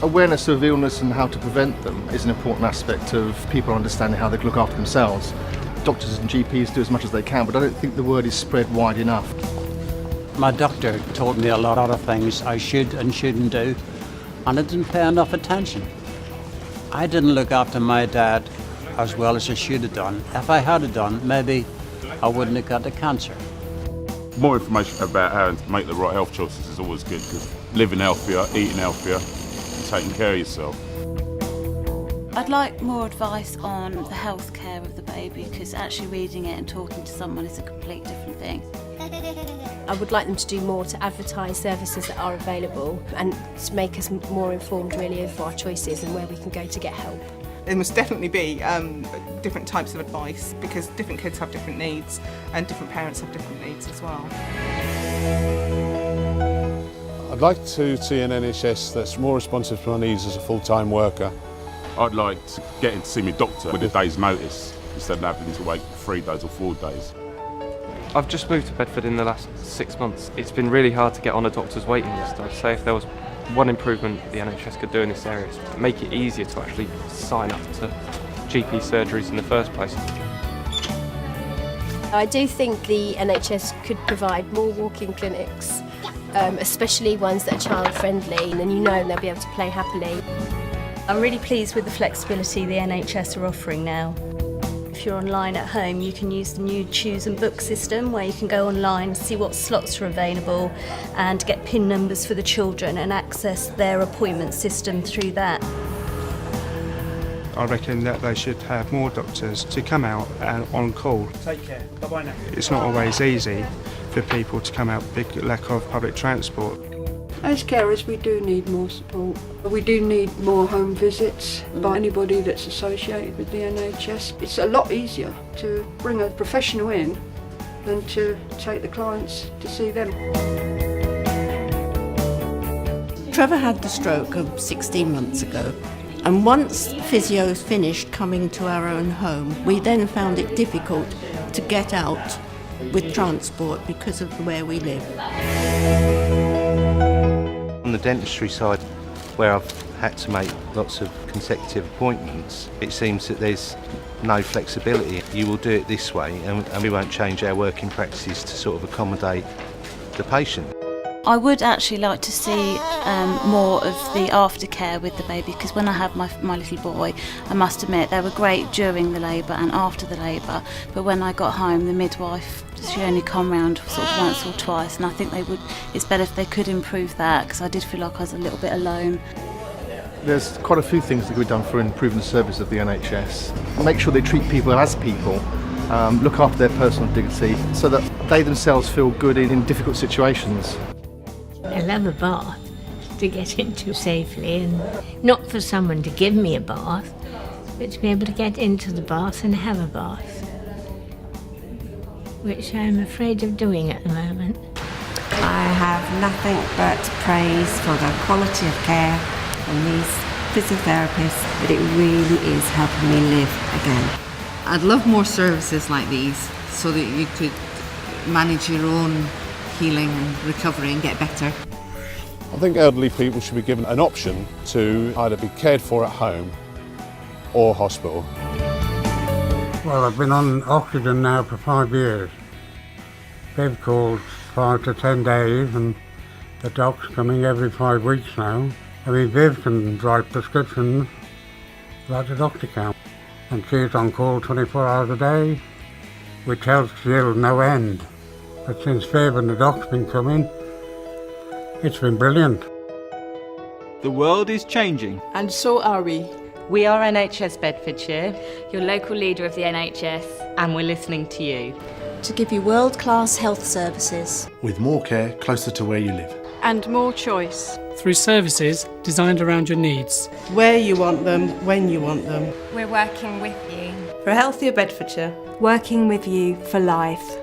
Awareness of illness and how to prevent them is an important aspect of people understanding how they can look after themselves. Doctors and GPs do as much as they can, but I don't think the word is spread wide enough. My doctor told me a lot of things I should and shouldn't do, and I didn't pay enough attention. I didn't look after my dad as well as I should have done. If I had have done, maybe I wouldn't have got the cancer. More information about how to make the right health choices is always good, because living healthier, eating healthier, and taking care of yourself. I'd like more advice on the health care of the baby, because actually reading it and talking to someone is a completely different thing. I would like them to do more to advertise services that are available and to make us more informed really of our choices and where we can go to get help. There must definitely be different types of advice, because different kids have different needs and different parents have different needs as well. I'd like to see an NHS that's more responsive to my needs as a full-time worker. I'd like to get in to see my doctor with a day's notice instead of having to wait 3 days or 4 days. I've just moved to Bedford in the last 6 months. It's been really hard to get on a doctor's waiting list. I'd say if there was one improvement the NHS could do in this area is to make it easier to actually sign up to GP surgeries in the first place. I do think the NHS could provide more walk-in clinics, especially ones that are child-friendly, and then they'll be able to play happily. I'm really pleased with the flexibility the NHS are offering now. If you're online at home, you can use the new Choose and Book system, where you can go online, see what slots are available and get PIN numbers for the children and access their appointment system through that. I reckon that they should have more doctors to come out and on call. Take care. Bye-bye now. It's not always easy for people to come out, big lack of public transport. As carers, we do need more support. We do need more home visits by anybody that's associated with the NHS. It's a lot easier to bring a professional in than to take the clients to see them. Trevor had the stroke 16 months ago, and once physio finished coming to our own home, we then found it difficult to get out with transport because of where we live. On the dentistry side, where I've had to make lots of consecutive appointments, it seems that there's no flexibility. You will do it this way, and we won't change our working practices to sort of accommodate the patient. I would actually like to see more of the aftercare with the baby, because when I had my little boy, I must admit they were great during the labour and after the labour, but when I got home the midwife, she only come round sort of once or twice, and I think it's better if they could improve that, because I did feel like I was a little bit alone. There's quite a few things that can be done for improving the service of the NHS. Make sure they treat people as people, look after their personal dignity, so that they themselves feel good in difficult situations. I love a bath to get into safely, and not for someone to give me a bath, but to be able to get into the bath and have a bath, which I'm afraid of doing at the moment. I have nothing but praise for the quality of care from these physiotherapists, but it really is helping me live again. I'd love more services like these so that you could manage your own healing and recovery and get better. I think elderly people should be given an option to either be cared for at home or hospital. Well, I've been on oxygen now for 5 years. They've called 5 to 10 days, and the doc's coming every 5 weeks now. I mean, Viv can write prescriptions like the doctor can, and she's on call 24 hours a day, which helps Jill no end. But since Viv and the doc's been coming, it's been brilliant. The world is changing. And so are we. We are NHS Bedfordshire, your local leader of the NHS, and we're listening to you. To give you world-class health services. With more care closer to where you live. And more choice. Through services designed around your needs. Where you want them, when you want them. We're working with you. For a healthier Bedfordshire. Working with you for life.